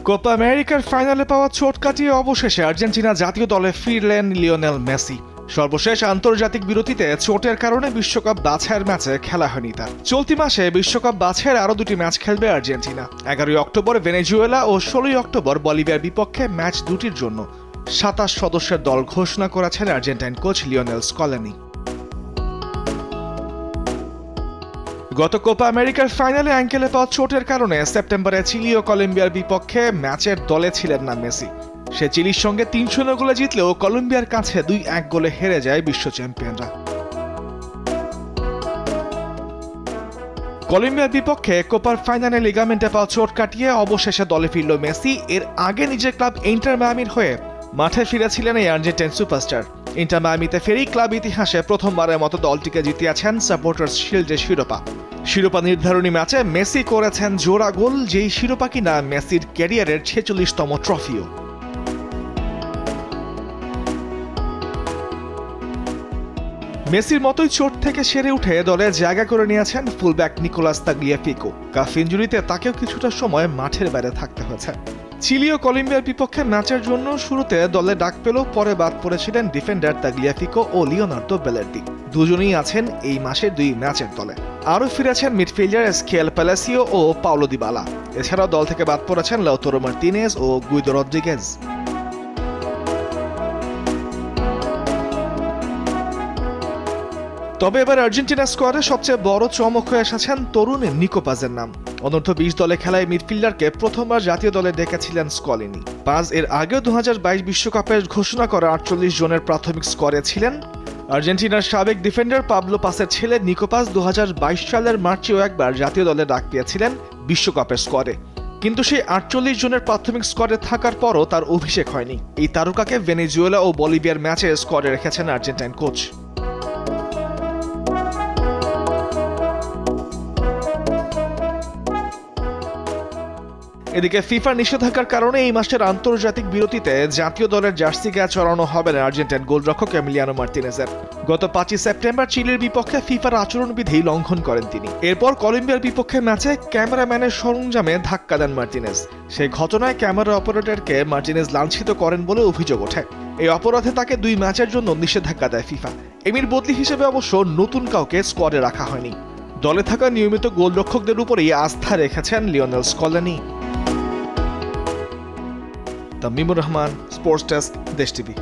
Copa আমেরিকার ফাইনালে পাওয়া চোট কাটিয়ে অবশেষে আর্জেন্টিনা জাতীয় দলে ফিরলেন লিওনেল মেসি। সর্বশেষ আন্তর্জাতিক বিরতিতে চোটের কারণে বিশ্বকাপ বাছাইয়ের ম্যাচে খেলা হয়নি তার। চলতি মাসে বিশ্বকাপ বাছাইয়ের আরও দুটি ম্যাচ খেলবে আর্জেন্টিনা। 11 অক্টোবর ভেনেজুয়েলা ও 16 অক্টোবর বলিভিয়ার বিপক্ষে ম্যাচ দুটির জন্য 27 সদস্যের দল ঘোষণা করেছেন আর্জেন্টাইন কোচ লিওনেল স্কলানি। গত কোপা আমেরিকার ফাইনালে অ্যাঙ্কেলে পাওয়া চোটের কারণে সেপ্টেম্বরে চিলি ও কলম্বিয়ার বিপক্ষে ম্যাচের দলে ছিলেন না মেসি। সে চিলির সঙ্গে 3-0 গোলে জিতলেও কলম্বিয়ার কাছে 2-1 গোলে হেরে যায় বিশ্ব চ্যাম্পিয়নরা। কলম্বিয়ার বিপক্ষে কোপার ফাইনালে লিগামেন্টে পাওয়া চোট কাটিয়ে অবশেষে দলে ফিরল মেসি। এর আগে নিজের ক্লাব ইন্টার মায়ামির হয়ে মাঠে ফিরেছিলেন এই আর্জেন্টাইন সুপারস্টার। ইন্টার মায়ামিতে ফেরি ক্লাব ইতিহাসে প্রথমবারের মতো দলটিকে জিতিয়েছেন সাপোর্টার্স শিল্ডের শিরোপা নির্ধারণী ম্যাচে মেসি করেছেন জোড়া গোল, যেই শিরোপা কিনা মেসির ক্যারিয়ারের 46তম ট্রফিও। মেসির মতোই চোট থেকে সেরে উঠে দলে জায়গা করে নিয়েছেন ফুলব্যাক নিকোলাস তাগলিয়াফিকো। কাফ ইনজুরিতে তাকেও কিছুটা সময় মাঠের বাইরে থাকতে হয়েছে। চিলি ও কলম্বিয়ার বিপক্ষে ম্যাচের জন্য শুরুতে দলে ডাক পেলেও পরে বাদ পড়েছিলেন ডিফেন্ডার তাগলিয়াফিকো ও লিওনার্দো বেলের্দি। দুজনেই আছেন এই মাসের 2 ম্যাচের দলে। আরও ফিরেছেন মিডফিল্ডার এসকিয়েল প্যালাসিও ও পাওলো দিবালা। এছাড়াও দল থেকে বাদ পড়েছেন লাউতারো মার্টিনেজ ও গুইদো রদ্রিগেজ। তবে এবার আর্জেন্টিনা স্কোয়াডে সবচেয়ে বড় চমক হয়ে এসেছেন তরুণ নিকো পাজের নাম। অনূর্ধ্ব 20 দলে খেলায় মিডফিল্ডারকে প্রথমবার জাতীয় দলে ডেকেছিলেন স্কলিনি। পাজ এর আগেও 2022 বিশ্বকাপের ঘোষণা করা 48 জনের প্রাথমিক স্কোয়াডে ছিলেন। আর্জেন্টিনার সাবেক ডিফেন্ডার পাবলো পাসের ছেলে নিকো পাজ 2022 সালের মার্চেও একবার জাতীয় দলে ডাক পেয়েছিলেন বিশ্বকাপের স্কোয়াডে। কিন্তু সেই 48 জনের প্রাথমিক স্কোয়াডে থাকার পরও তার অভিষেক হয়নি। এই তারকাকে ভেনেজুয়েলা ও বলিভিয়ার ম্যাচে স্কোয়াডে রেখেছেন আর্জেন্টাইন কোচ। এদিকে ফিফার নিষেধাজ্ঞার কারণে এই মাসের আন্তর্জাতিক বিরতিতে জাতীয় দলের জার্সি গায়ে চড়ানো হবে না আর্জেন্টাইন গোলরক্ষক এমিলিয়ানো মার্টিনেজের। গত 5 সেপ্টেম্বর চিলির বিপক্ষে ফিফার আচরণবিধি লঙ্ঘন করেন তিনি। এরপর কলম্বিয়ার বিপক্ষে ম্যাচে ক্যামেরাম্যানের সরঞ্জামে ধাক্কা দেন মার্টিনেজ। সেই ঘটনায় ক্যামেরা অপারেটরকে মার্টিনেজ লাঞ্ছিত করেন বলে অভিযোগ ওঠে। এই অপরাধে তাকে 2 ম্যাচের জন্য নিষেধাজ্ঞা দেয় ফিফা। এমির বদলি হিসেবে অবশ্য নতুন কাউকে স্কোয়াডে রাখা হয়নি। দলে থাকা নিয়মিত গোলরক্ষকদের উপরেই আস্থা রেখেছেন Lionel Scaloni. তামিমুর Rahman, sports desk, দেশ টিভি।